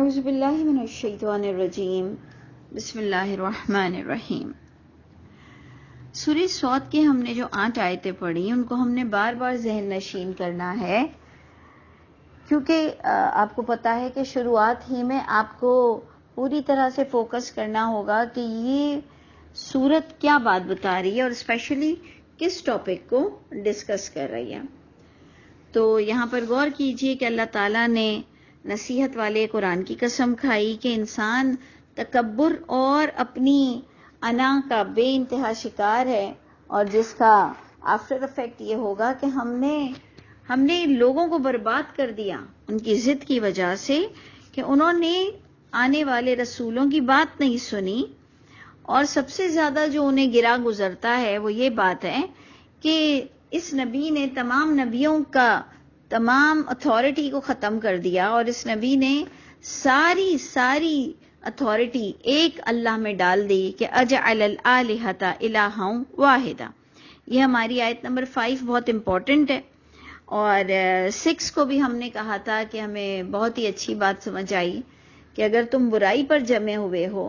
اعوذ باللہ من الشیطان الرجیم بسم اللہ الرحمن الرحیم۔ سورہ صاد کے ہم نے جو 8 آیتیں پڑھی ان کو ہم نے بار بار ذہن نشین کرنا ہے، کیونکہ آپ کو پتا ہے کہ شروعات ہی میں آپ کو پوری طرح سے فوکس کرنا ہوگا کہ یہ سورت کیا بات بتا رہی ہے اور اسپیشلی کس ٹاپک کو ڈسکس کر رہی ہے۔ تو یہاں پر غور کیجئے کہ اللہ تعالیٰ نے نصیحت والے قرآن کی قسم کھائی کہ انسان تکبر اور اپنی انا کا بے انتہا شکار ہے، اور جس کا آفٹر افیکٹ یہ ہوگا کہ ہم نے لوگوں کو برباد کر دیا ان کی ضد کی وجہ سے کہ انہوں نے آنے والے رسولوں کی بات نہیں سنی، اور سب سے زیادہ جو انہیں گرا گزرتا ہے وہ یہ بات ہے کہ اس نبی نے تمام نبیوں کا تمام اتھارٹی کو ختم کر دیا، اور اس نبی نے ساری اتھارٹی ایک اللہ میں ڈال دی کہ اجعل الآلہۃ الہا واحدا۔ یہ ہماری آیت نمبر 5 بہت امپورٹنٹ ہے، اور 6 کو بھی ہم نے کہا تھا کہ ہمیں بہت ہی اچھی بات سمجھ آئی کہ اگر تم برائی پر جمے ہوئے ہو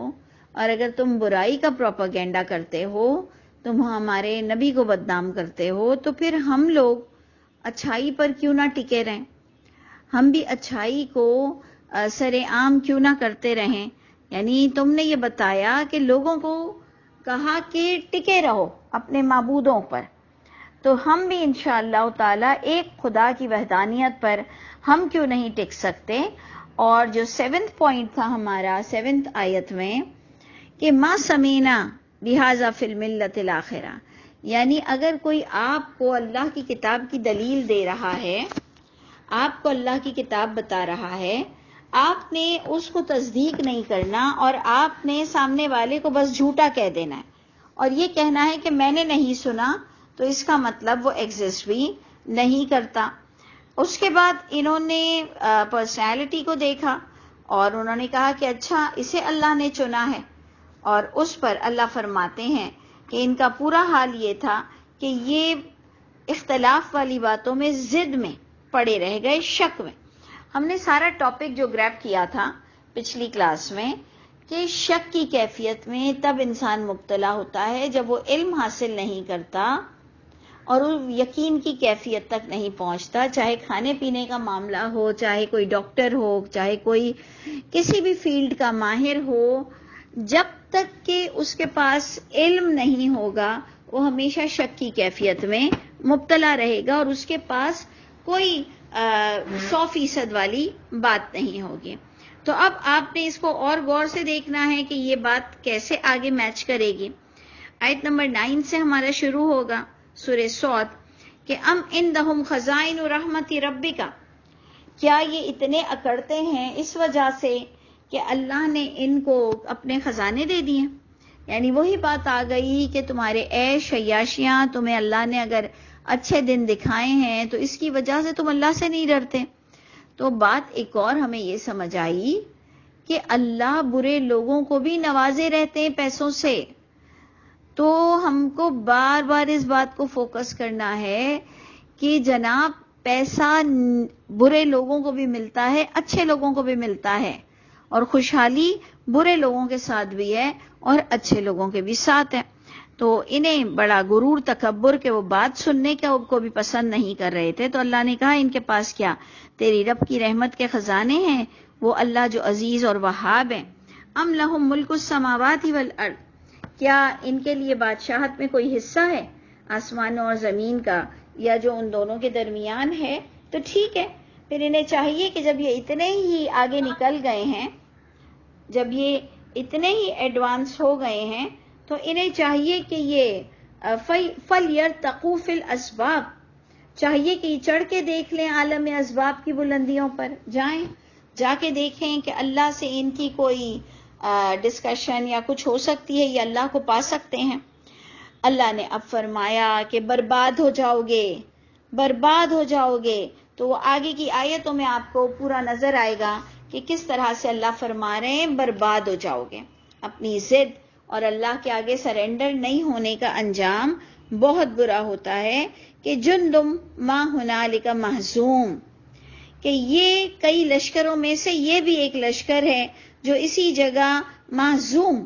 اور اگر تم برائی کا پروپیگنڈا کرتے ہو، تم ہمارے نبی کو بدنام کرتے ہو، تو پھر ہم لوگ اچھائی پر کیوں نہ ٹکے رہیں، ہم بھی اچھائی کو سر عام کیوں نہ کرتے رہیں۔ یعنی تم نے یہ بتایا کہ لوگوں کو کہا کہ ٹکے رہو اپنے معبودوں پر، تو ہم بھی انشاءاللہ تعالی ایک خدا کی وحدانیت پر ہم کیوں نہیں ٹک سکتے۔ اور جو 7th پوائنٹ تھا ہمارا 7th آیت میں کہ ما سمینا بہذا فی الملۃ الاخرہ، یعنی اگر کوئی آپ کو اللہ کی کتاب کی دلیل دے رہا ہے، آپ کو اللہ کی کتاب بتا رہا ہے، آپ نے اس کو تصدیق نہیں کرنا اور آپ نے سامنے والے کو بس جھوٹا کہہ دینا ہے اور یہ کہنا ہے کہ میں نے نہیں سنا، تو اس کا مطلب وہ ایگزسٹ بھی نہیں کرتا۔ اس کے بعد انہوں نے پرسنالٹی کو دیکھا اور انہوں نے کہا کہ اچھا اسے اللہ نے چنا ہے، اور اس پر اللہ فرماتے ہیں کہ ان کا پورا حال یہ تھا کہ یہ اختلاف والی باتوں میں ضد میں پڑے رہ گئے، شک میں۔ ہم نے سارا ٹاپک جو گریب کیا تھا پچھلی کلاس میں کہ شک کی کیفیت میں تب انسان مبتلا ہوتا ہے جب وہ علم حاصل نہیں کرتا اور وہ یقین کی کیفیت تک نہیں پہنچتا، چاہے کھانے پینے کا معاملہ ہو، چاہے کوئی ڈاکٹر ہو، چاہے کوئی کسی بھی فیلڈ کا ماہر ہو، جب تک کہ اس کے پاس علم نہیں ہوگا وہ ہمیشہ شک کی کیفیت میں مبتلا رہے گا اور اس کے پاس کوئی 100% والی بات نہیں ہوگی۔ تو اب آپ نے اس کو اور غور سے دیکھنا ہے کہ یہ بات کیسے آگے میچ کرے گی۔ آیت نمبر 9 سے ہمارا شروع ہوگا سورہ صاد کہ ام عندہم خزائن رحمت ربک، کیا یہ اتنے اکڑتے ہیں اس وجہ سے کہ اللہ نے ان کو اپنے خزانے دے دیے۔ یعنی وہی بات آ گئی کہ تمہارے عیش عیاشیاں تمہیں اللہ نے اگر اچھے دن دکھائے ہیں تو اس کی وجہ سے تم اللہ سے نہیں ڈرتے۔ تو بات ایک اور ہمیں یہ سمجھ آئی کہ اللہ برے لوگوں کو بھی نوازے رہتے ہیں پیسوں سے، تو ہم کو بار بار اس بات کو فوکس کرنا ہے کہ جناب پیسہ برے لوگوں کو بھی ملتا ہے، اچھے لوگوں کو بھی ملتا ہے، اور خوشحالی برے لوگوں کے ساتھ بھی ہے اور اچھے لوگوں کے بھی ساتھ ہے۔ تو انہیں بڑا غرور تکبر کہ وہ بات سننے کو بھی پسند نہیں کر رہے تھے، تو اللہ نے کہا ان کے پاس کیا تیری رب کی رحمت کے خزانے ہیں، وہ اللہ جو عزیز اور وہاب ہیں۔ ام لہم ملک السماوات والارض، کیا ان کے لیے بادشاہت میں کوئی حصہ ہے آسمانوں اور زمین کا، یا جو ان دونوں کے درمیان ہے؟ تو ٹھیک ہے، پھر انہیں چاہیے کہ جب یہ اتنے ہی آگے نکل گئے ہیں، جب یہ اتنے ہی ایڈوانس ہو گئے ہیں، تو انہیں چاہیے کہ یہ فَلْيَرْتَقُوا فِي الْأَسْبَابِ، چاہیے کہ یہ چڑھ کے دیکھ لیں عالم اسباب کی بلندیوں پر، جا کے دیکھیں کہ اللہ سے ان کی کوئی ڈسکشن یا کچھ ہو سکتی ہے، یہ اللہ کو پا سکتے ہیں۔ اللہ نے اب فرمایا کہ برباد ہو جاؤ گے، تو وہ آگے کی آیتوں میں آپ کو پورا نظر آئے گا کہ کس طرح سے اللہ فرما رہے ہیں برباد ہو جاؤ گے۔ اپنی ضد اور اللہ کے آگے سرنڈر نہیں ہونے کا انجام بہت برا ہوتا ہے کہ جندم ما ہنالک مہزوم، کہ یہ کئی لشکروں میں سے یہ بھی ایک لشکر ہے جو اسی جگہ مہزوم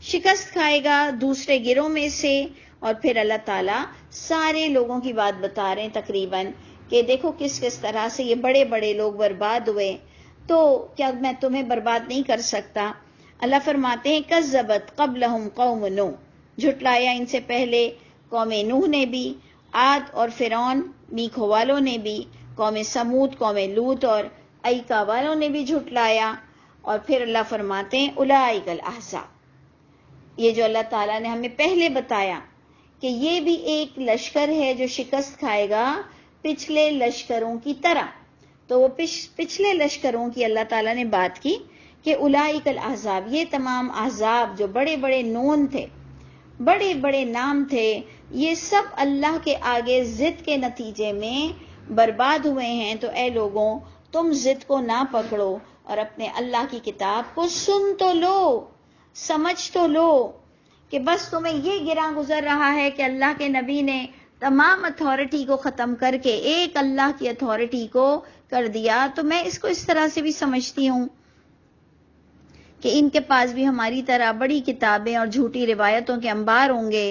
شکست کھائے گا دوسرے گروہ میں سے. اور پھر اللہ تعالیٰ سارے لوگوں کی بات بتا رہے ہیں تقریباً کہ دیکھو کس کس طرح سے یہ بڑے بڑے لوگ برباد ہوئے، تو کیا میں تمہیں برباد نہیں کر سکتا؟ اللہ فرماتے ہیں کذبت قبلہم قوم نوح، جھٹلایا ان سے پہلے قوم نوح نے بھی، عاد اور فرعون میکھو والوں نے بھی، قوم سمود قوم لوط اور ایکا والوں نے بھی جھٹلایا. اور پھر اللہ فرماتے ہیں اولئک الاحزاب، یہ جو اللہ تعالیٰ نے ہمیں پہلے بتایا کہ یہ بھی ایک لشکر ہے جو شکست کھائے گا پچھلے لشکروں کی طرح. تو وہ پچھلے لشکروں کی اللہ تعالیٰ نے بات کی کہ اولئک الاحزاب، یہ تمام احزاب جو بڑے بڑے نون تھے، بڑے بڑے نام تھے، یہ سب اللہ کے آگے ضد کے نتیجے میں برباد ہوئے ہیں. تو اے لوگوں، تم ضد کو نہ پکڑو اور اپنے اللہ کی کتاب کو سن تو لو، سمجھ تو لو کہ بس تمہیں یہ گراں گزر رہا ہے کہ اللہ کے نبی نے تمام اتھارٹی کو ختم کر کے ایک اللہ کی اتھارٹی کو کر دیا. تو میں اس کو اس طرح سے بھی سمجھتی ہوں کہ ان کے پاس بھی ہماری طرح بڑی کتابیں اور جھوٹی روایتوں کے انبار ہوں گے،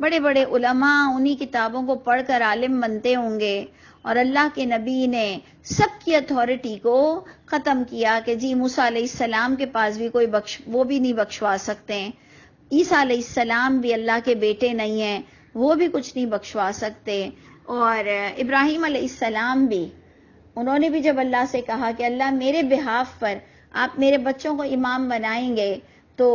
بڑے بڑے علماء انہی کتابوں کو پڑھ کر عالم بنتے ہوں گے، اور اللہ کے نبی نے سب کی اتھارٹی کو ختم کیا کہ جی موسیٰ علیہ السلام کے پاس بھی کوئی وہ بھی نہیں بخشوا سکتے ہیں، عیسیٰ علیہ السلام بھی اللہ کے بیٹے نہیں ہیں، وہ بھی کچھ نہیں بخشوا سکتے، اور ابراہیم علیہ السلام بھی، انہوں نے بھی جب اللہ سے کہا کہ اللہ میرے بہاف پر آپ میرے بچوں کو امام بنائیں گے، تو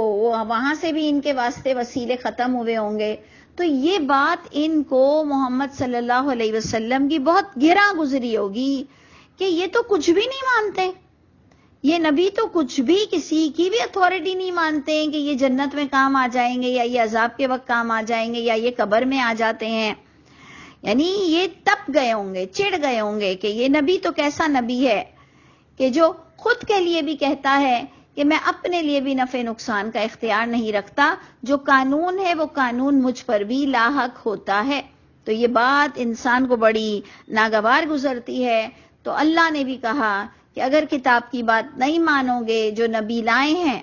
وہاں سے بھی ان کے واسطے وسیلے ختم ہوئے ہوں گے. تو یہ بات ان کو محمد صلی اللہ علیہ وسلم کی بہت گراں گزری ہوگی کہ یہ تو کچھ بھی نہیں مانتے، یہ نبی تو کچھ بھی کسی کی بھی اتھارٹی نہیں مانتے ہیں کہ یہ جنت میں کام آ جائیں گے، یا یہ عذاب کے وقت کام آ جائیں گے، یا یہ قبر میں آ جاتے ہیں. یعنی یہ تپ گئے ہوں گے، چڑ گئے ہوں گے کہ یہ نبی تو کیسا نبی ہے کہ جو خود کے لیے بھی کہتا ہے کہ میں اپنے لیے بھی نفع نقصان کا اختیار نہیں رکھتا، جو قانون ہے وہ قانون مجھ پر بھی لاحق ہوتا ہے. تو یہ بات انسان کو بڑی ناگوار گزرتی ہے. تو اللہ نے بھی کہا کہ اگر کتاب کی بات نہیں مانو گے جو نبی لائے ہیں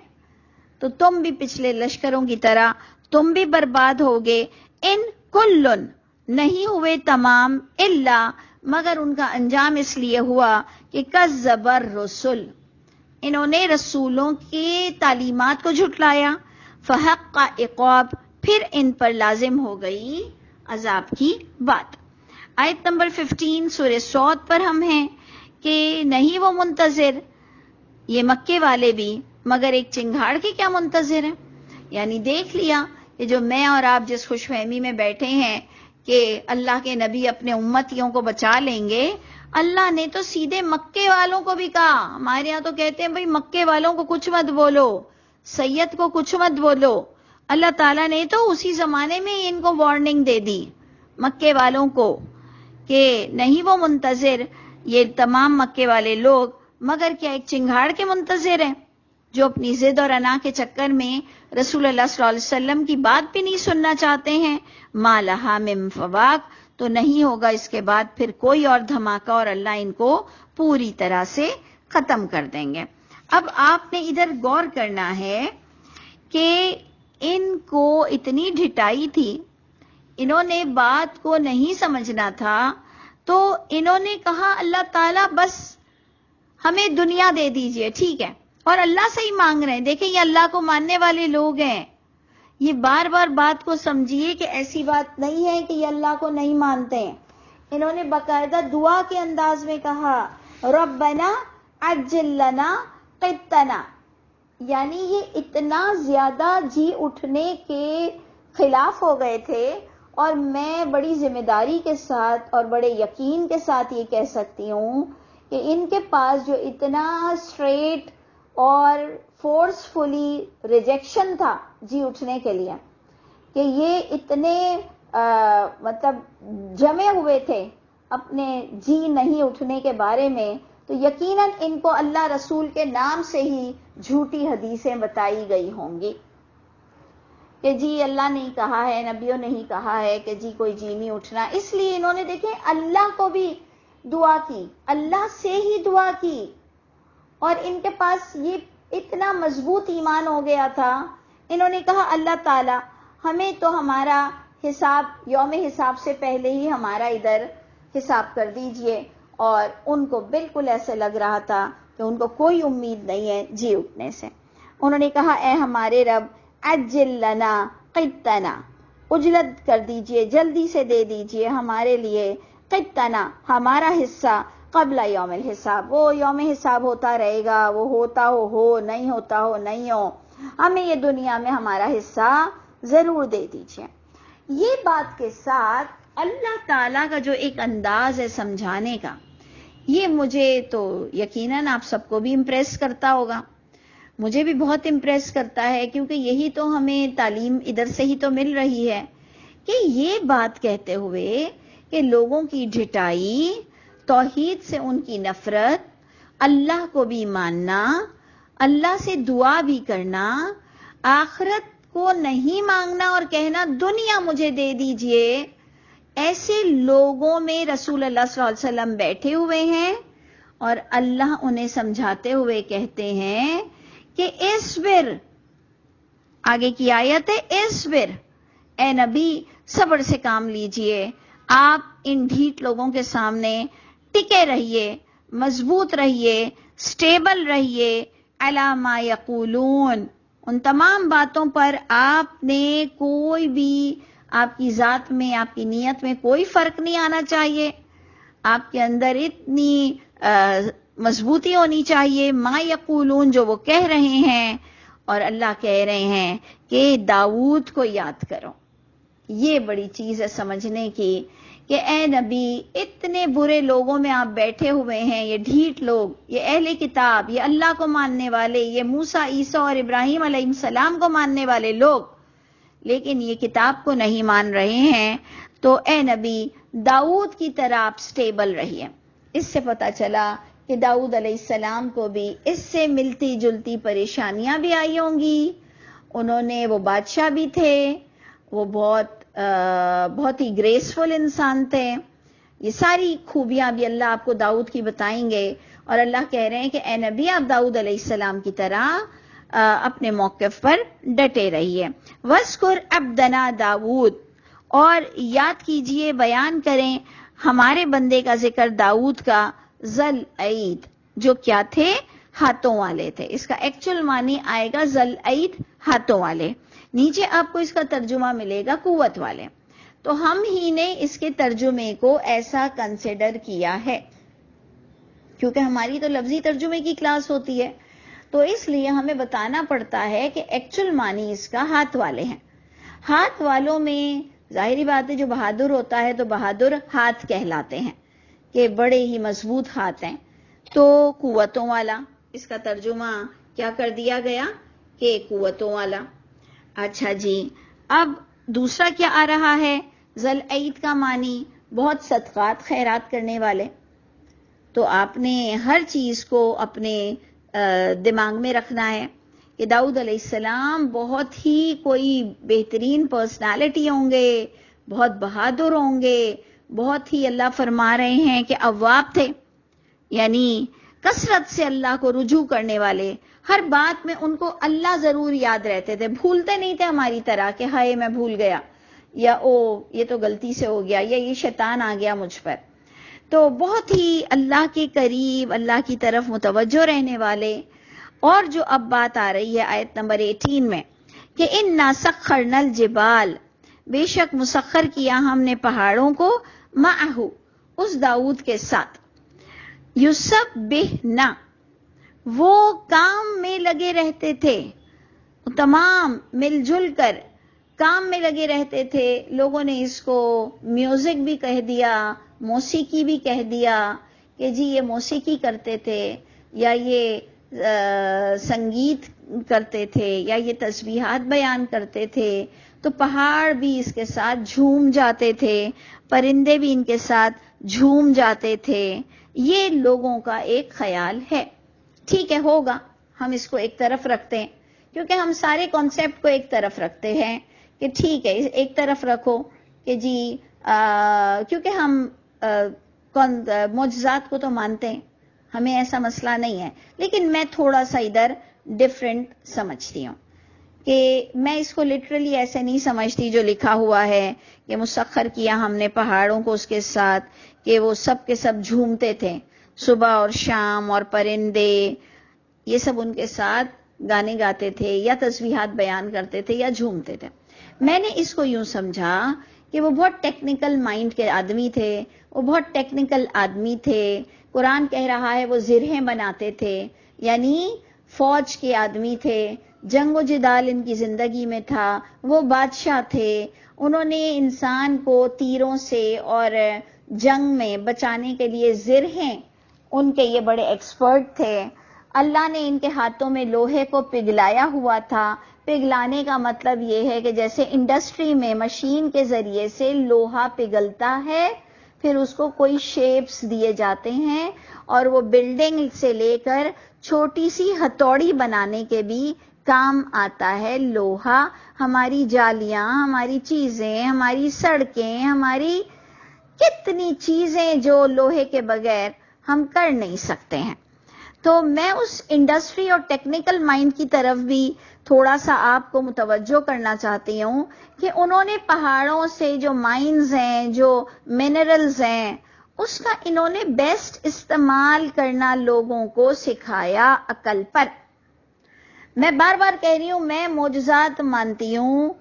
تو تم بھی پچھلے لشکروں کی طرح تم بھی برباد ہوگے. ان کلن، نہیں ہوئے تمام، الا، مگر ان کا انجام اس لیے ہوا کہ کذب الرسل، انہوں نے رسولوں کی تعلیمات کو جھٹلایا، فحق عقاب، پھر ان پر لازم ہو گئی عذاب کی بات. آیت نمبر 15 سورہ صاد پر ہم ہیں کہ نہیں وہ منتظر، یہ مکے والے بھی، مگر ایک چنگھاڑ کے کیا منتظر ہیں. یعنی دیکھ لیا کہ جو میں اور آپ جس خوش فہمی میں بیٹھے ہیں کہ اللہ کے نبی اپنے امتیوں کو بچا لیں گے، اللہ نے تو سیدھے مکے والوں کو بھی کہا. ہمارے یہاں تو کہتے ہیں بھئی مکے والوں کو کچھ مت بولو، سید کو کچھ مت بولو. اللہ تعالیٰ نے تو اسی زمانے میں ان کو وارننگ دے دی مکے والوں کو کہ نہیں وہ منتظر، یہ تمام مکے والے لوگ، مگر کیا ایک چنگھاڑ کے منتظر ہیں جو اپنی ضد اور انا کے چکر میں رسول اللہ صلی اللہ علیہ وسلم کی بات بھی نہیں سننا چاہتے ہیں. ما لہا من فواق، تو نہیں ہوگا اس کے بعد پھر کوئی اور دھماکہ، اور اللہ ان کو پوری طرح سے ختم کر دیں گے. اب آپ نے ادھر غور کرنا ہے کہ ان کو اتنی ڈھٹائی تھی، انہوں نے بات کو نہیں سمجھنا تھا، تو انہوں نے کہا اللہ تعالیٰ بس ہمیں دنیا دے دیجئے، ٹھیک ہے، اور اللہ سے ہی مانگ رہے ہیں. دیکھیں یہ اللہ کو ماننے والے لوگ ہیں، یہ بار بار بات کو سمجھیے کہ ایسی بات نہیں ہے کہ یہ اللہ کو نہیں مانتے ہیں. انہوں نے باقاعدہ دعا کے انداز میں کہا ربنا عجل لنا قطنا، یعنی یہ اتنا زیادہ جی اٹھنے کے خلاف ہو گئے تھے. اور میں بڑی ذمہ داری کے ساتھ اور بڑے یقین کے ساتھ یہ کہہ سکتی ہوں کہ ان کے پاس جو اتنا اسٹریٹ اور فورسفلی ریجیکشن تھا جی اٹھنے کے لیے، کہ یہ اتنے مطلب جمے ہوئے تھے اپنے جی نہیں اٹھنے کے بارے میں، تو یقیناً ان کو اللہ رسول کے نام سے ہی جھوٹی حدیثیں بتائی گئی ہوں گی کہ جی اللہ نے کہا ہے، نبیوں نے ہی کہا ہے کہ جی کوئی جی نہیں اٹھنا. اس لیے انہوں نے دیکھیں اللہ کو بھی دعا کی، اللہ سے ہی دعا کی، اور ان کے پاس یہ اتنا مضبوط ایمان ہو گیا تھا، انہوں نے کہا اللہ تعالی ہمیں تو ہمارا حساب، یوم حساب سے پہلے ہی ہمارا ادھر حساب کر دیجئے، اور ان کو بالکل ایسے لگ رہا تھا کہ ان کو کوئی امید نہیں ہے جی اٹھنے سے۔ انہوں نے کہا اے ہمارے رب عجل لنا قطنا، اجلت کر دیجئے، جلدی سے دے دیجئے ہمارے لیے قطنا، ہمارا حصہ، قبل یوم الحساب، وہ یوم حساب ہوتا رہے گا، وہ ہوتا ہو نہیں ہوتا ہو نہیں ہو، ہمیں یہ دنیا میں ہمارا حصہ ضرور دے دیجئے۔ یہ بات کے ساتھ اللہ تعالیٰ کا جو ایک انداز ہے سمجھانے کا، یہ مجھے تو یقیناً آپ سب کو بھی امپریس کرتا ہوگا، مجھے بھی بہت امپریس کرتا ہے، کیونکہ یہی تو ہمیں تعلیم ادھر سے ہی تو مل رہی ہے کہ یہ بات کہتے ہوئے کہ لوگوں کی ڈھٹائی، توحید سے ان کی نفرت، اللہ کو بھی ماننا، اللہ سے دعا بھی کرنا، آخرت کو نہیں مانگنا اور کہنا دنیا مجھے دے دیجئے، ایسے لوگوں میں رسول اللہ صلی اللہ علیہ وسلم بیٹھے ہوئے ہیں، اور اللہ انہیں سمجھاتے ہوئے کہتے ہیں کہ اصبر، آگے کی آیت ہے اصبر، اے نبی صبر سے کام لیجئے، آپ ان ڈھیٹ لوگوں کے سامنے ٹکے رہیے، مضبوط رہیے، سٹیبل رہیے، علی ما یقولون، ان تمام باتوں پر آپ نے کوئی بھی، آپ کی ذات میں، آپ کی نیت میں کوئی فرق نہیں آنا چاہیے، آپ کے اندر اتنی مضبوطی ہونی چاہیے، ما یقولون، جو وہ کہہ رہے ہیں، اور اللہ کہہ رہے ہیں کہ داؤد کو یاد کرو۔ یہ بڑی چیز ہے سمجھنے کی کہ اے نبی اتنے برے لوگوں میں آپ بیٹھے ہوئے ہیں، یہ ڈھیٹ لوگ، یہ اہل کتاب، یہ اللہ کو ماننے والے، یہ موسیٰ، عیسیٰ اور ابراہیم علیہ السلام کو ماننے والے لوگ، لیکن یہ کتاب کو نہیں مان رہے ہیں، تو اے نبی داؤد کی طرح آپ سٹیبل رہیے۔ اس سے پتہ چلا کہ داؤد علیہ السلام کو بھی اس سے ملتی جلتی پریشانیاں بھی آئی ہوں گی، انہوں نے، وہ بادشاہ بھی تھے، وہ بہت ہی گریسفل انسان تھے، یہ ساری خوبیاں بھی اللہ آپ کو داؤد کی بتائیں گے، اور اللہ کہہ رہے ہیں کہ اے نبی آپ داؤد علیہ السلام کی طرح اپنے موقف پر ڈٹے رہیے۔ وَاذْكُرْ عَبْدَنَا داؤد، اور یاد کیجئے، بیان کریں ہمارے بندے کا ذکر داؤد کا، ذل عید، جو کیا تھے، ہاتھوں والے تھے۔ اس کا ایکچول معنی آئے گا ذل عید، ہاتھوں والے، نیچے آپ کو اس کا ترجمہ ملے گا قوت والے، تو ہم ہی نے اس کے ترجمے کو ایسا کنسیڈر کیا ہے، کیونکہ ہماری تو لفظی ترجمے کی کلاس ہوتی ہے، تو اس لیے ہمیں بتانا پڑتا ہے کہ ایکچول معنی اس کا ہاتھ والے ہیں۔ ہاتھ والوں میں ظاہری بات ہے جو بہادر ہوتا ہے تو بہادر ہاتھ کہلاتے ہیں، کہ بڑے ہی مضبوط ہاتھ ہیں، تو قوتوں والا، اس کا ترجمہ کیا کر دیا گیا کہ قوتوں والا۔ اچھا جی، اب دوسرا کیا آ رہا ہے؟ ذل عید کا معنی بہت صدقات خیرات کرنے والے، تو آپ نے ہر چیز کو اپنے دماغ میں رکھنا ہے کہ داؤد علیہ السلام بہت ہی کوئی بہترین پرسنالٹی ہوں گے، بہت بہادر ہوں گے، بہت ہی، اللہ فرما رہے ہیں کہ اواب تھے، یعنی کثرت سے اللہ کو رجوع کرنے والے، ہر بات میں ان کو اللہ ضرور یاد رہتے تھے، بھولتے نہیں تھے ہماری طرح کہ ہائے میں بھول گیا، یا او یہ تو غلطی سے ہو گیا، یا یہ شیطان آ گیا مجھ پر، تو بہت ہی اللہ کے قریب، اللہ کی طرف متوجہ رہنے والے۔ اور جو اب بات آ رہی ہے آیت نمبر 18 میں کہ اِنَّا سَخَّرْنَا الْجِبَالَ، بے شک مسخر کیا ہم نے پہاڑوں کو، مَعَهُ، اس داؤد کے ساتھ، یُسَبِّحْنَا، وہ کام میں لگے رہتے تھے، تمام مل جل کر کام میں لگے رہتے تھے۔ لوگوں نے اس کو میوزک بھی کہہ دیا، موسیقی بھی کہہ دیا کہ جی یہ موسیقی کرتے تھے، یا یہ سنگیت کرتے تھے، یا یہ تسبیحات بیان کرتے تھے، تو پہاڑ بھی اس کے ساتھ جھوم جاتے تھے، پرندے بھی ان کے ساتھ جھوم جاتے تھے۔ یہ لوگوں کا ایک خیال ہے، ٹھیک ہے، ہوگا، ہم اس کو ایک طرف رکھتے ہیں، کیونکہ ہم سارے کانسیپٹ کو ایک طرف رکھتے ہیں کہ ٹھیک ہے ایک طرف رکھو کہ جی کیونکہ ہم معجزات کو تو مانتے ہیں، ہمیں ایسا مسئلہ نہیں ہے، لیکن میں تھوڑا سا ادھر ڈفرینٹ سمجھتی ہوں کہ میں اس کو لٹرلی ایسے نہیں سمجھتی جو لکھا ہوا ہے کہ مسخر کیا ہم نے پہاڑوں کو اس کے ساتھ، کہ وہ سب کے سب جھومتے تھے صبح اور شام، اور پرندے یہ سب ان کے ساتھ گانے گاتے تھے یا تسبیحات بیان کرتے تھے یا جھومتے تھے۔ میں نے اس کو یوں سمجھا کہ وہ بہت ٹیکنیکل مائنڈ کے آدمی تھے، وہ بہت ٹیکنیکل آدمی تھے۔ قرآن کہہ رہا ہے وہ زرہیں بناتے تھے، یعنی فوج کے آدمی تھے، جنگ و جدال ان کی زندگی میں تھا، وہ بادشاہ تھے، انہوں نے انسان کو تیروں سے اور جنگ میں بچانے کے لیے زرہیں، ان کے یہ بڑے ایکسپرٹ تھے۔ اللہ نے ان کے ہاتھوں میں لوہے کو پگھلایا ہوا تھا۔ پگھلانے کا مطلب یہ ہے کہ جیسے انڈسٹری میں مشین کے ذریعے سے لوہا پگھلتا ہے، پھر اس کو کوئی شیپس دیے جاتے ہیں، اور وہ بلڈنگ سے لے کر چھوٹی سی ہتھوڑی بنانے کے بھی کام آتا ہے لوہا۔ ہماری جالیاں، ہماری چیزیں، ہماری سڑکیں، ہماری کتنی چیزیں جو لوہے کے بغیر ہم کر نہیں سکتے ہیں۔ تو میں اس انڈسٹری اور ٹیکنیکل مائنڈ کی طرف بھی تھوڑا سا آپ کو متوجہ کرنا چاہتی ہوں کہ انہوں نے پہاڑوں سے جو مائنز ہیں، جو منرلز ہیں، اس کا انہوں نے بیسٹ استعمال کرنا لوگوں کو سکھایا عقل پر۔ میں بار بار کہہ رہی ہوں میں معجزات مانتی ہوں،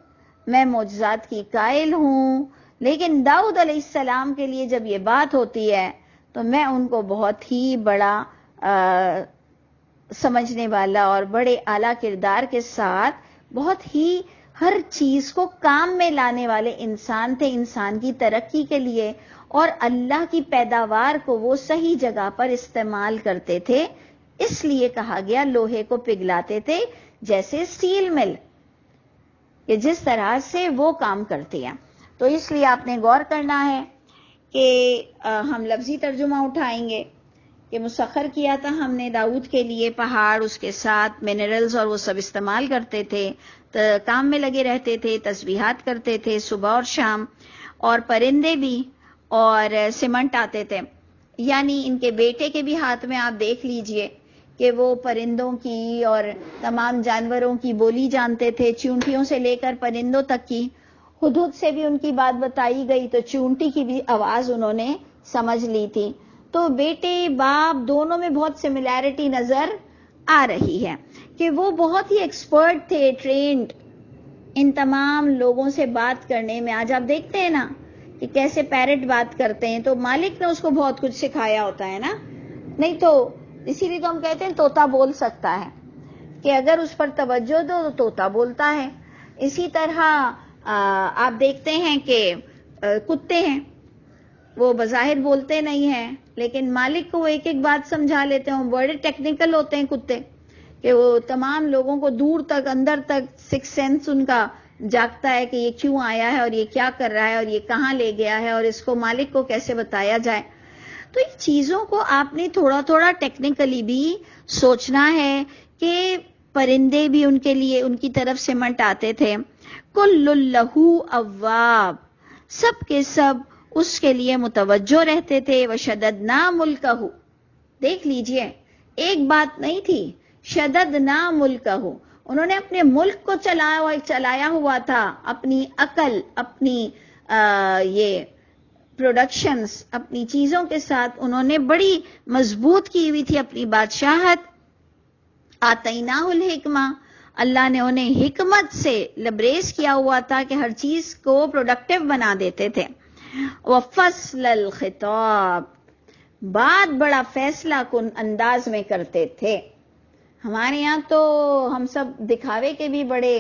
میں معجزات کی قائل ہوں، لیکن داؤد علیہ السلام کے لیے جب یہ بات ہوتی ہے تو میں ان کو بہت ہی بڑا سمجھنے والا اور بڑے اعلیٰ کردار کے ساتھ بہت ہی ہر چیز کو کام میں لانے والے انسان تھے، انسان کی ترقی کے لیے، اور اللہ کی پیداوار کو وہ صحیح جگہ پر استعمال کرتے تھے۔ اس لیے کہا گیا لوہے کو پگھلاتے تھے، جیسے سٹیل مل کہ جس طرح سے وہ کام کرتے ہیں۔ تو اس لیے آپ نے غور کرنا ہے کہ ہم لفظی ترجمہ اٹھائیں گے کہ مسخر کیا تھا ہم نے داؤد کے لیے پہاڑ، اس کے ساتھ منرلز، اور وہ سب استعمال کرتے تھے، کام میں لگے رہتے تھے، تسبیحات کرتے تھے صبح اور شام، اور پرندے بھی، اور سیمنٹ آتے تھے۔ یعنی ان کے بیٹے کے بھی ہاتھ میں آپ دیکھ لیجئے کہ وہ پرندوں کی اور تمام جانوروں کی بولی جانتے تھے، چیونٹیوں سے لے کر پرندوں تک کی۔ ہدہد سے بھی ان کی بات بتائی گئی تو چیونٹی کی بھی آواز انہوں نے سمجھ لی تھی۔ تو بیٹے باپ دونوں میں بہت سملیرٹی نظر آ رہی ہے کہ وہ بہت ہی ایکسپرٹ تھے، ٹرینڈ ان تمام لوگوں سے بات کرنے میں۔ آج آپ دیکھتے ہیں نا کہ کیسے پیرٹ بات کرتے ہیں، تو مالک نے اس کو بہت کچھ سکھایا ہوتا ہے نا، نہیں تو اسی لیے تو ہم کہتے ہیں طوطا بول سکتا ہے، کہ اگر اس پر توجہ دو تو طوطا بولتا ہے۔ اسی طرح آپ دیکھتے ہیں کہ کتے ہیں، وہ بظاہر بولتے نہیں ہیں، لیکن مالک کو وہ ایک ایک بات سمجھا لیتے ہیں۔ بڑے ٹیکنیکل ہوتے ہیں کتے، کہ وہ تمام لوگوں کو دور تک، اندر تک سکس سینس ان کا جاگتا ہے کہ یہ کیوں آیا ہے اور یہ کیا کر رہا ہے اور یہ کہاں لے گیا ہے اور اس کو مالک کو کیسے بتایا جائے۔ تو ان چیزوں کو آپ نے تھوڑا تھوڑا ٹیکنیکلی بھی سوچنا ہے کہ پرندے بھی ان کے لیے ان کی طرف سمٹ آتے تھے۔ کل لہو اواب، سب کے سب اس کے لیے متوجہ رہتے تھے۔ وشددنا ملکہ، دیکھ لیجئے ایک بات نہیں تھی، شددنا ملکہ، انہوں نے اپنے ملک کو چلایا ہوا تھا، اپنی عقل، اپنی یہ پروڈکشنز، اپنی چیزوں کے ساتھ انہوں نے بڑی مضبوط کی ہوئی تھی اپنی بادشاہت۔ آتیناہ الحکمہ، اللہ نے انہیں حکمت سے لبریز کیا ہوا تھا کہ ہر چیز کو پروڈکٹیو بنا دیتے تھے۔ وفصل الخطاب، بات بڑا فیصلہ کن انداز میں کرتے تھے۔ ہمارے یہاں تو ہم سب دکھاوے کے بھی بڑے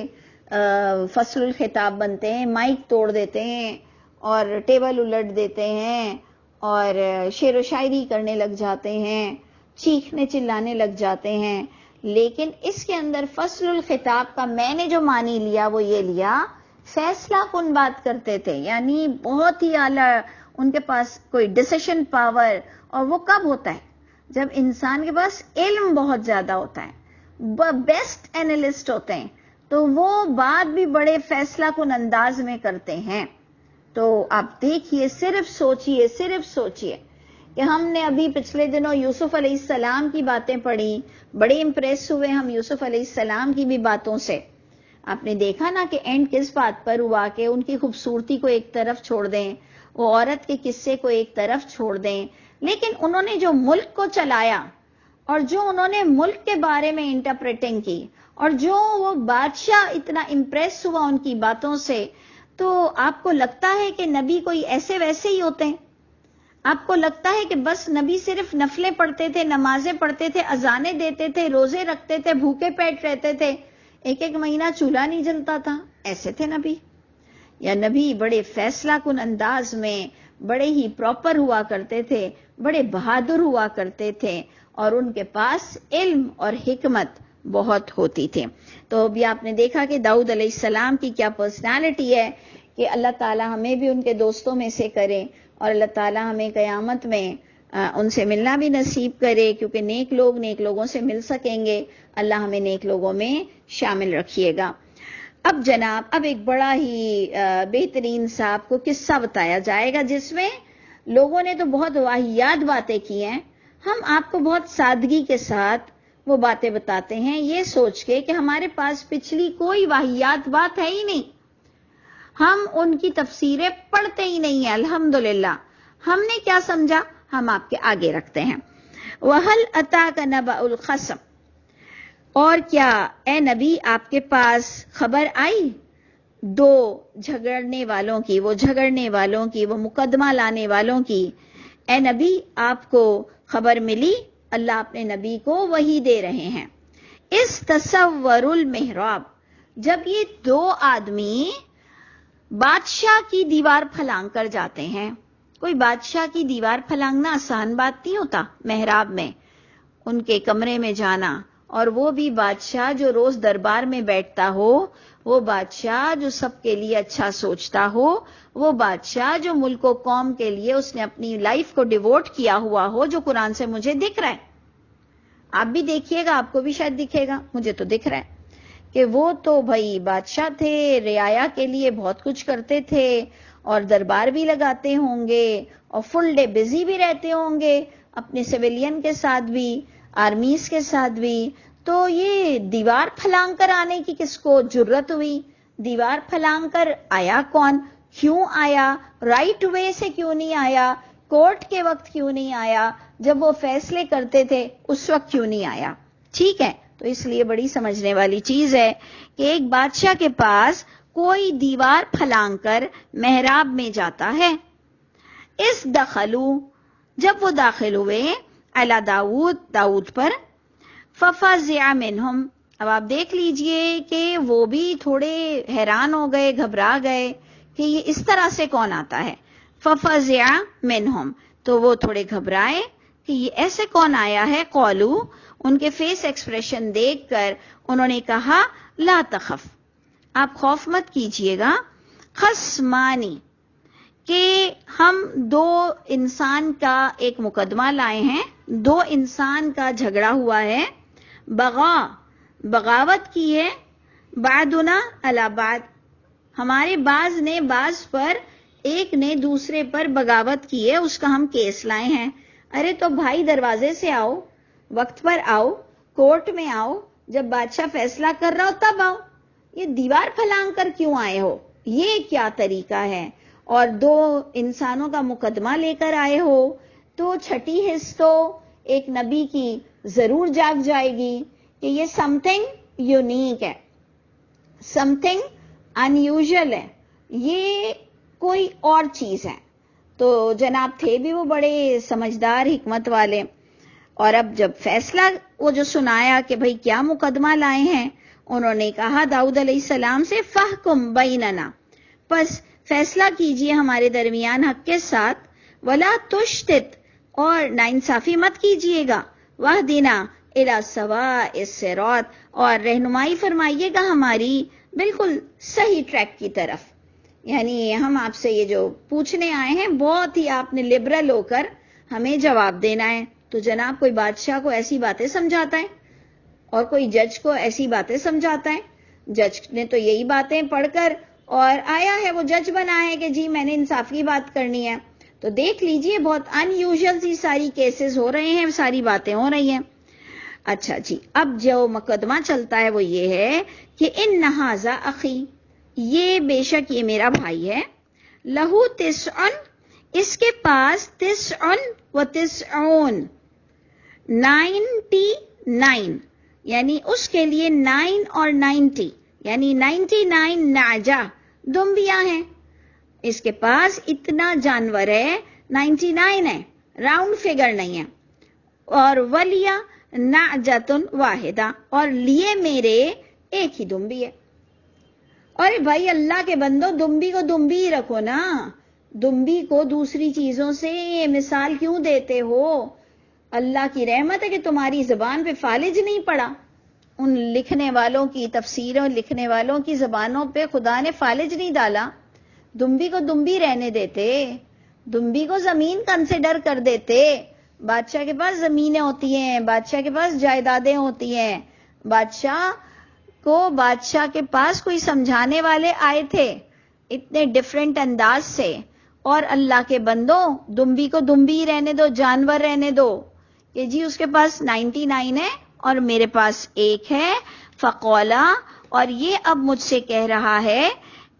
فصل الخطاب بنتے ہیں، مائک توڑ دیتے ہیں اور ٹیبل الٹ دیتے ہیں اور شعر و شاعری کرنے لگ جاتے ہیں، چیخنے چلانے لگ جاتے ہیں۔ لیکن اس کے اندر فصل الخطاب کا میں نے جو معنی لیا وہ یہ لیا، فیصلہ کن بات کرتے تھے، یعنی بہت ہی اعلیٰ ان کے پاس کوئی ڈیسیشن پاور۔ اور وہ کب ہوتا ہے؟ جب انسان کے پاس علم بہت زیادہ ہوتا ہے، بیسٹ اینالسٹ ہوتے ہیں، تو وہ بات بھی بڑے فیصلہ کن انداز میں کرتے ہیں۔ تو آپ دیکھیے، صرف سوچئے کہ ہم نے ابھی پچھلے دنوں یوسف علیہ السلام کی باتیں پڑھی, بڑے امپریس ہوئے ہم یوسف علیہ السلام کی بھی باتوں سے. آپ نے دیکھا نا کہ اینڈ کس بات پر ہوا کہ ان کی خوبصورتی کو ایک طرف چھوڑ دیں, وہ عورت کے قصے کو ایک طرف چھوڑ دیں, لیکن انہوں نے جو ملک کو چلایا اور جو انہوں نے ملک کے بارے میں انٹرپریٹنگ کی اور جو وہ بادشاہ اتنا امپریس ہوا ان کی باتوں سے, تو آپ کو لگتا ہے کہ نبی کوئی ایسے ویسے ہی ہوتے ہیں؟ آپ کو لگتا ہے کہ بس نبی صرف نفلیں پڑھتے تھے, نمازیں پڑھتے تھے, اذانیں دیتے تھے, روزے رکھتے تھے, بھوکے پیٹ رہتے تھے, ایک ایک مہینہ چولہا نہیں جلتا تھا, ایسے تھے نبی؟ یا نبی بڑے فیصلہ کن انداز میں بڑے ہی پراپر ہوا کرتے تھے, بڑے بہادر ہوا کرتے تھے, اور ان کے پاس علم اور حکمت بہت ہوتی تھی. تو ابھی آپ نے دیکھا کہ داؤد علیہ السلام کی کیا پرسنالٹی ہے, کہ اللہ تعالی ہمیں بھی ان کے دوستوں میں سے کرے, اور اللہ تعالی ہمیں قیامت میں ان سے ملنا بھی نصیب کرے, کیونکہ نیک لوگ نیک لوگوں سے مل سکیں گے. اللہ ہمیں نیک لوگوں میں شامل رکھیے گا. اب جناب, اب ایک بڑا ہی بہترین سا آپ کو قصہ بتایا جائے گا, جس میں لوگوں نے تو بہت واہیات باتیں کی ہیں, ہم آپ کو بہت سادگی کے ساتھ وہ باتیں بتاتے ہیں, یہ سوچ کے کہ ہمارے پاس پچھلی کوئی واہیات بات ہے ہی نہیں, ہم ان کی تفسیریں پڑھتے ہی نہیں ہیں. الحمدللہ ہم نے کیا سمجھا ہم آپ کے آگے رکھتے ہیں. وَهَلْ أَتَاكَ نَبَأُ الْخَصْمِ, اور کیا اے نبی آپ کے پاس خبر آئی دو جھگڑنے والوں کی, وہ جھگڑنے والوں کی, وہ مقدمہ لانے والوں کی. اے نبی آپ کو خبر ملی, اللہ اپنے نبی کو وحی دے رہے ہیں. اس تصور المحراب, جب یہ دو آدمی بادشاہ کی دیوار پھلانگ کر جاتے ہیں. کوئی بادشاہ کی دیوار پھلانگنا آسان بات نہیں ہوتا, محراب میں ان کے کمرے میں جانا, اور وہ بھی بادشاہ جو روز دربار میں بیٹھتا ہو, وہ بادشاہ جو سب کے لیے اچھا سوچتا ہو, وہ بادشاہ جو ملک و قوم کے لیے اس نے اپنی لائف کو ڈیووٹ کیا ہوا ہو, جو قرآن سے مجھے دکھ رہا ہے. آپ بھی دیکھیے گا, آپ کو بھی شاید دکھے گا, مجھے تو دکھ رہا ہے کہ وہ تو بھائی بادشاہ تھے, رعایا کے لیے بہت کچھ کرتے تھے, اور دربار بھی لگاتے ہوں گے, اور فل ڈے بزی بھی رہتے ہوں گے اپنے سویلین کے ساتھ بھی, آرمیز کے ساتھ بھی. تو یہ دیوار پھلانگ کر آنے کی کس کو جرت ہوئی؟ دیوار پھلانگ کر آیا کون؟ کیوں آیا؟ رائٹ وے سے کیوں نہیں آیا؟ کورٹ کے وقت کیوں نہیں آیا؟ جب وہ فیصلے کرتے تھے اس وقت کیوں نہیں آیا؟ ٹھیک ہے, تو اس لیے بڑی سمجھنے والی چیز ہے کہ ایک بادشاہ کے پاس کوئی دیوار پھلانگ کر محراب میں جاتا ہے. اس دخلو, جب وہ داخل ہوئے, علی داؤد, داؤد پر, ففزع منہم, اب آپ دیکھ لیجئے کہ وہ بھی تھوڑے حیران ہو گئے, گھبرا گئے کہ یہ اس طرح سے کون آتا ہے. ففزع منہم, تو وہ تھوڑے گھبرائے کہ یہ ایسے کون آیا ہے. قولو, ان کے فیس ایکسپریشن دیکھ کر انہوں نے کہا, لا تخف, آپ خوف مت کیجئے گا. خصمانی, کہ ہم دو انسان کا ایک مقدمہ لائے ہیں, دو انسان کا جھگڑا ہوا ہے. بغا, بغاوت کی ہے. بعدنا علی بعد, ہمارے بعض نے بعض پر, ایک نے دوسرے پر بغاوت کی ہے, اس کا ہم کیس لائے ہیں. ارے تو بھائی دروازے سے آؤ, وقت پر آؤ, کورٹ میں آؤ, جب بادشاہ فیصلہ کر رہا ہو تب آؤ, یہ دیوار پھلانگ کر کیوں آئے ہو؟ یہ کیا طریقہ ہے؟ اور دو انسانوں کا مقدمہ لے کر آئے ہو, تو چھٹی حص تو ایک نبی کی ضرور جاگ جائے گی کہ یہ سم تھنگ یونیک ہے, سم تھنگ ان یوزل ہے, یہ کوئی اور چیز ہے. تو جناب تھے بھی وہ بڑے سمجھدار, حکمت والے. اور اب جب فیصلہ وہ جو سنایا کہ بھئی کیا مقدمہ لائے ہیں, انہوں نے کہا داؤد علیہ السلام سے, فحکم بیننا, پس فیصلہ کیجئے ہمارے درمیان حق کے ساتھ. ولا تشتت, اور ناانصافی مت کیجئے گا. واہدنا الی سواء الصراط, اور رہنمائی فرمائیے گا ہماری بالکل صحیح ٹریک کی طرف. یعنی ہم آپ سے یہ جو پوچھنے آئے ہیں, بہت ہی آپ نے لبرل ہو کر ہمیں جواب دینا ہے. تو جناب کوئی بادشاہ کو ایسی باتیں سمجھاتا ہے, اور کوئی جج کو ایسی باتیں سمجھاتا ہے. جج نے تو یہی باتیں پڑھ کر, اور آیا ہے وہ جج بنا ہے کہ جی میں نے انصاف کی بات کرنی ہے, تو دیکھ لیجئے بہت ان یوزل سی ساری کیسز ہو رہے ہیں، ساری باتیں ہو رہی ہیں. اچھا جی، اب جو مقدمہ چلتا ہے وہ یہ ہے کہ ان ھذا اخی، یہ بے شک یہ میرا بھائی ہے، لہو تسعن، اس کے پاس تسعن و تسعون، 99، یعنی اس کے لیے 9 اور 90، یعنی 99 نعجہ، دمبیاں ہیں. اس کے پاس اتنا جانور ہے، 99 ہے، راؤنڈ فگر نہیں ہے. اور ولیہ نعجۃ واحدہ، اور لیے میرے ایک ہی دمبی ہے. اور بھائی اللہ کے بندو، دمبی کو دمبی ہی رکھو نا، دمبی کو دوسری چیزوں سے مثال کیوں دیتے ہو؟ اللہ کی رحمت ہے کہ تمہاری زبان پہ فالج نہیں پڑا. ان لکھنے والوں کی تفسیروں، لکھنے والوں کی زبانوں پہ خدا نے فالج نہیں ڈالا. دمبی کو دمبی رہنے دیتے، دمبی کو زمین کنسیڈر کر دیتے. بادشاہ کے پاس زمینیں ہوتی ہیں، بادشاہ کے پاس جائیدادیں ہوتی ہیں. بادشاہ کے پاس کوئی سمجھانے والے آئے تھے اتنے ڈیفرنٹ انداز سے، اور اللہ کے بندوں دمبی کو دمبی رہنے دو، جانور رہنے دو. کہ جی اس کے پاس 99 ہے اور میرے پاس ایک ہے. فقولا، اور یہ اب مجھ سے کہہ رہا ہے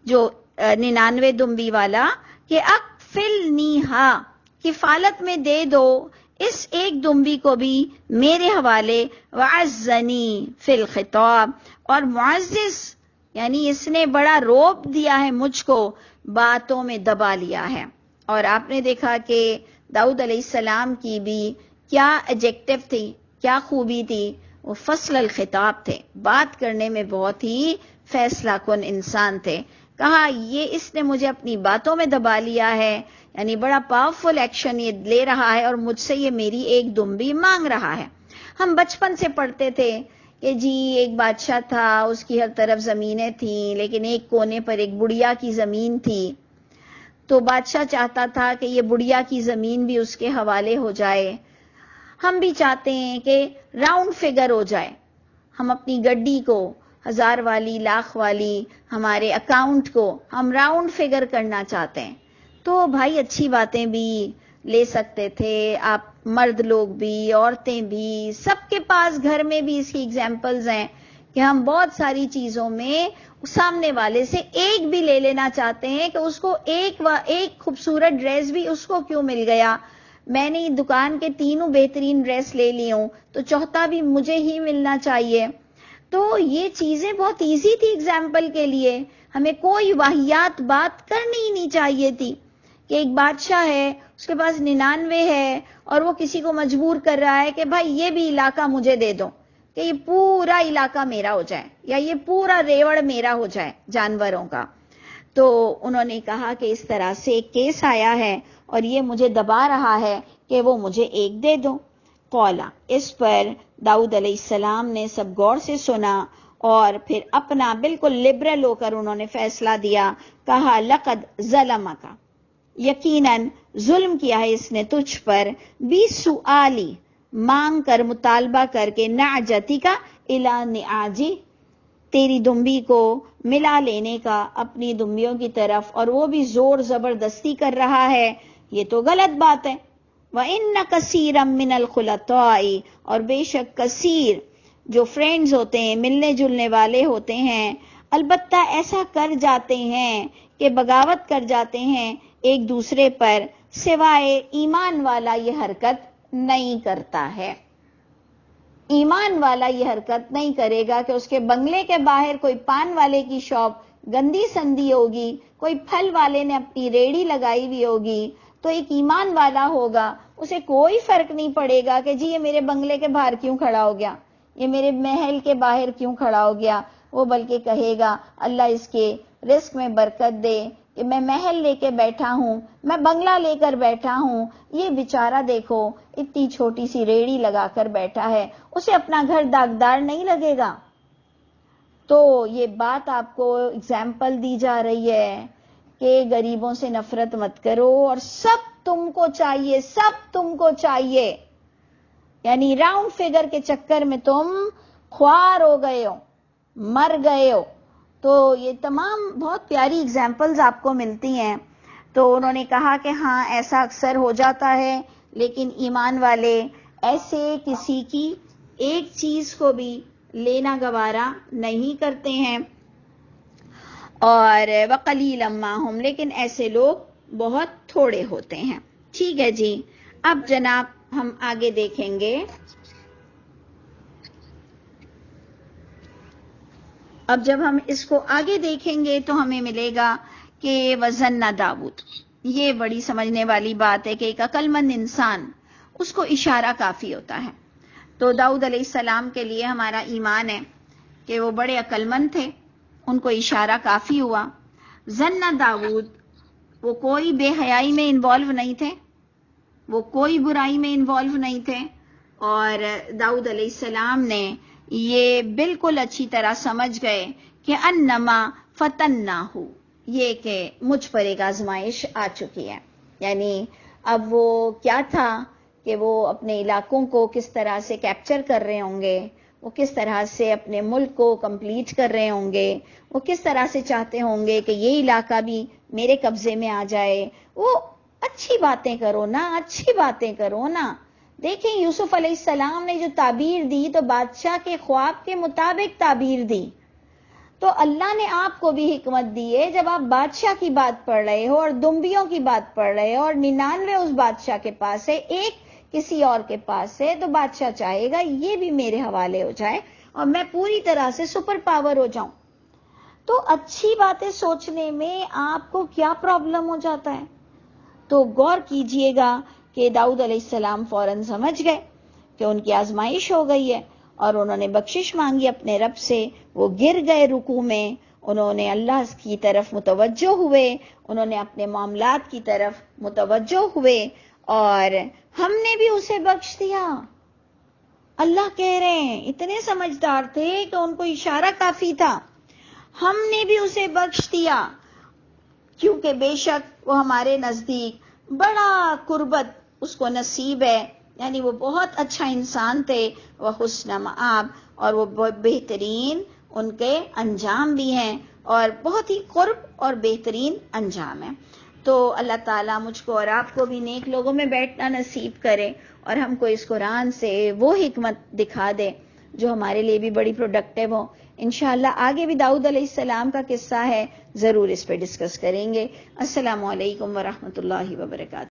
جو 99 دمبی والا کہ اکفلنیہا، کفالت میں دے دو اس ایک دمبی کو بھی میرے حوالے. وعزنی فی الخطاب، اور معزز یعنی اس نے بڑا روب دیا ہے مجھ کو، باتوں میں دبا لیا ہے. اور آپ نے دیکھا کہ داؤد علیہ السلام کی بھی کیا ایڈجیکٹو تھی، کیا خوبی تھی، وہ فصل الخطاب تھے، بات کرنے میں بہت ہی فیصلہ کن انسان تھے. کہا یہ اس نے مجھے اپنی باتوں میں دبا لیا ہے، یعنی بڑا پاورفل ایکشن یہ لے رہا ہے اور مجھ سے یہ میری ایک دمبی مانگ رہا ہے. ہم بچپن سے پڑھتے تھے کہ جی ایک بادشاہ تھا، اس کی ہر طرف زمینیں تھیں، لیکن ایک کونے پر ایک بڑیا کی زمین تھی. تو بادشاہ چاہتا تھا کہ یہ بڑیا کی زمین بھی اس کے حوالے ہو جائے. ہم بھی چاہتے ہیں کہ راؤنڈ فگر ہو جائے. ہم اپنی گڈی کو 1000 والی، لاکھ والی، ہمارے اکاؤنٹ کو ہم راؤنڈ فگر کرنا چاہتے ہیں. تو بھائی اچھی باتیں بھی لے سکتے تھے آپ، مرد لوگ بھی، عورتیں بھی، سب کے پاس گھر میں بھی اس کی ایگزامپلز ہیں کہ ہم بہت ساری چیزوں میں سامنے والے سے ایک بھی لے لینا چاہتے ہیں کہ اس کو ایک خوبصورت ڈریس بھی اس کو کیوں مل گیا، میں نے دکان کے 3 بہترین ڈریس لے لی ہوں تو چوتھا بھی مجھے ہی ملنا چاہیے. تو یہ چیزیں بہت ایزی تھی ایگزامپل کے لیے، ہمیں کوئی واہیات بات کرنی ہی نہیں چاہیے تھی. کہ ایک بادشاہ ہے، اس کے پاس 99 ہے اور وہ کسی کو مجبور کر رہا ہے کہ بھائی یہ بھی علاقہ مجھے دے دو، کہ یہ پورا علاقہ میرا ہو جائے یا یہ پورا ریوڑ میرا ہو جائے جانوروں کا. تو انہوں نے کہا کہ اس طرح سے ایک کیس آیا ہے اور یہ مجھے دبا رہا ہے کہ وہ مجھے ایک دے دو. قولا، اس پر داؤد علیہ السلام نے سب غور سے سنا اور پھر اپنا بالکل لبرل ہو کر انہوں نے فیصلہ دیا. کہا لقد ظلمک، یقیناً ظلم کیا ہے اس نے تجھ پر، بسؤالی، مانگ کر، مطالبہ کر کے، نعجتی کا الی نعاجی، تیری دمبی کو ملا لینے کا اپنی دمبیوں کی طرف، اور وہ بھی زور زبردستی کر رہا ہے. یہ تو غلط بات ہے. وَإِنَّ كَثِيرًا مِّنَ الْخُلَطَاءِ، اور بے شک کثیر جو فرینڈز ہوتے ہیں، ملنے جلنے والے ہوتے ہیں، البتہ ایسا کر جاتے ہیں کہ بغاوت کر جاتے ہیں ایک دوسرے پر، سوائے ایمان والا یہ حرکت نہیں کرتا ہے. ایمان والا یہ حرکت نہیں کرے گا کہ اس کے بنگلے کے باہر کوئی پان والے کی شاپ گندی سندی ہوگی، کوئی پھل والے نے اپنی ریڑھی لگائی ہوئی ہوگی، تو ایک ایمان والا ہوگا، اسے کوئی فرق نہیں پڑے گا کہ جی یہ میرے بنگلے کے باہر کیوں کھڑا ہو گیا، یہ میرے محل کے باہر کیوں کھڑا ہو گیا. وہ بلکہ کہے گا اللہ اس کے رزق میں برکت دے کہ میں محل لے کے بیٹھا ہوں، میں بنگلہ لے کر بیٹھا ہوں، یہ بیچارہ دیکھو اتنی چھوٹی سی ریڑھی لگا کر بیٹھا ہے، اسے اپنا گھر داغدار نہیں لگے گا. تو یہ بات آپ کو اگزامپل دی جا رہی ہے کہ غریبوں سے نفرت مت کرو اور سب تم کو چاہیے، سب تم کو چاہیے، یعنی راؤنڈ فگر کے چکر میں تم خوار ہو گئے ہو، مر گئے ہو. تو یہ تمام بہت پیاری اگزامپلز آپ کو ملتی ہیں. تو انہوں نے کہا کہ ہاں ایسا اکثر ہو جاتا ہے، لیکن ایمان والے ایسے کسی کی ایک چیز کو بھی لینا گوارا نہیں کرتے ہیں، اور وَقَلِيلًا مَّا هُمْ، لیکن ایسے لوگ بہت تھوڑے ہوتے ہیں۔ ٹھیک ہے جی، اب جناب ہم آگے دیکھیں گے۔ اب جب ہم اس کو آگے دیکھیں گے تو ہمیں ملے گا کہ وَظَنَّ داؤد، یہ بڑی سمجھنے والی بات ہے کہ ایک عقل مند انسان، اس کو اشارہ کافی ہوتا ہے۔ تو داؤد علیہ السلام کے لیے ہمارا ایمان ہے کہ وہ بڑے عقل مند تھے، ان کو اشارہ کافی ہوا۔ ظن داؤد، وہ کوئی بے حیائی میں انوالو نہیں تھے، وہ کوئی برائی میں انوالو نہیں تھے، اور داؤد علیہ السلام نے یہ بالکل اچھی طرح سمجھ گئے کہ انما فتناہ، یہ کہ مجھ پر ایک آزمائش آ چکی ہے۔ یعنی اب وہ کیا تھا کہ وہ اپنے علاقوں کو کس طرح سے کیپچر کر رہے ہوں گے، وہ کس طرح سے اپنے ملک کو کمپلیٹ کر رہے ہوں گے، وہ کس طرح سے چاہتے ہوں گے کہ یہ علاقہ بھی میرے قبضے میں آ جائے۔ وہ اچھی باتیں کرو نا، اچھی باتیں کرو نا۔ دیکھیں یوسف علیہ السلام نے جو تعبیر دی تو بادشاہ کے خواب کے مطابق تعبیر دی، تو اللہ نے آپ کو بھی حکمت دی ہے۔ جب آپ بادشاہ کی بات پڑھ رہے ہو اور دمبیوں کی بات پڑھ رہے ہو اور 99 اس بادشاہ کے پاس ہے، ایک کسی اور کے پاس ہے، تو بادشاہ چاہے گا یہ بھی میرے حوالے ہو جائے اور میں پوری طرح سے سپر پاور ہو جاؤں۔ تو اچھی باتیں سوچنے میں آپ کو کیا پرابلم ہو جاتا ہے؟ تو غور کیجئے گا کہ داؤد علیہ السلام فوراً سمجھ گئے کہ ان کی آزمائش ہو گئی ہے، اور انہوں نے بخشش مانگی اپنے رب سے۔ وہ گر گئے رکوع میں، انہوں نے اللہ کی طرف متوجہ ہوئے، انہوں نے اپنے معاملات کی طرف متوجہ ہوئے، اور ہم نے بھی اسے بخش دیا۔ اللہ کہہ رہے ہیں اتنے سمجھدار تھے کہ ان کو اشارہ کافی تھا، ہم نے بھی اسے بخش دیا، کیونکہ بے شک وہ ہمارے نزدیک بڑا قربت اس کو نصیب ہے۔ یعنی وہ بہت اچھا انسان تھے، وہ حسن مآب، اور وہ بہترین ان کے انجام بھی ہیں، اور بہت ہی قرب اور بہترین انجام ہے۔ تو اللہ تعالیٰ مجھ کو اور آپ کو بھی نیک لوگوں میں بیٹھنا نصیب کرے، اور ہم کو اس قرآن سے وہ حکمت دکھا دے جو ہمارے لیے بھی بڑی پروڈکٹیو ہو۔ انشاءاللہ آگے بھی داؤد علیہ السلام کا قصہ ہے، ضرور اس پہ ڈسکس کریں گے۔ السلام علیکم ورحمۃ اللہ وبرکاتہ۔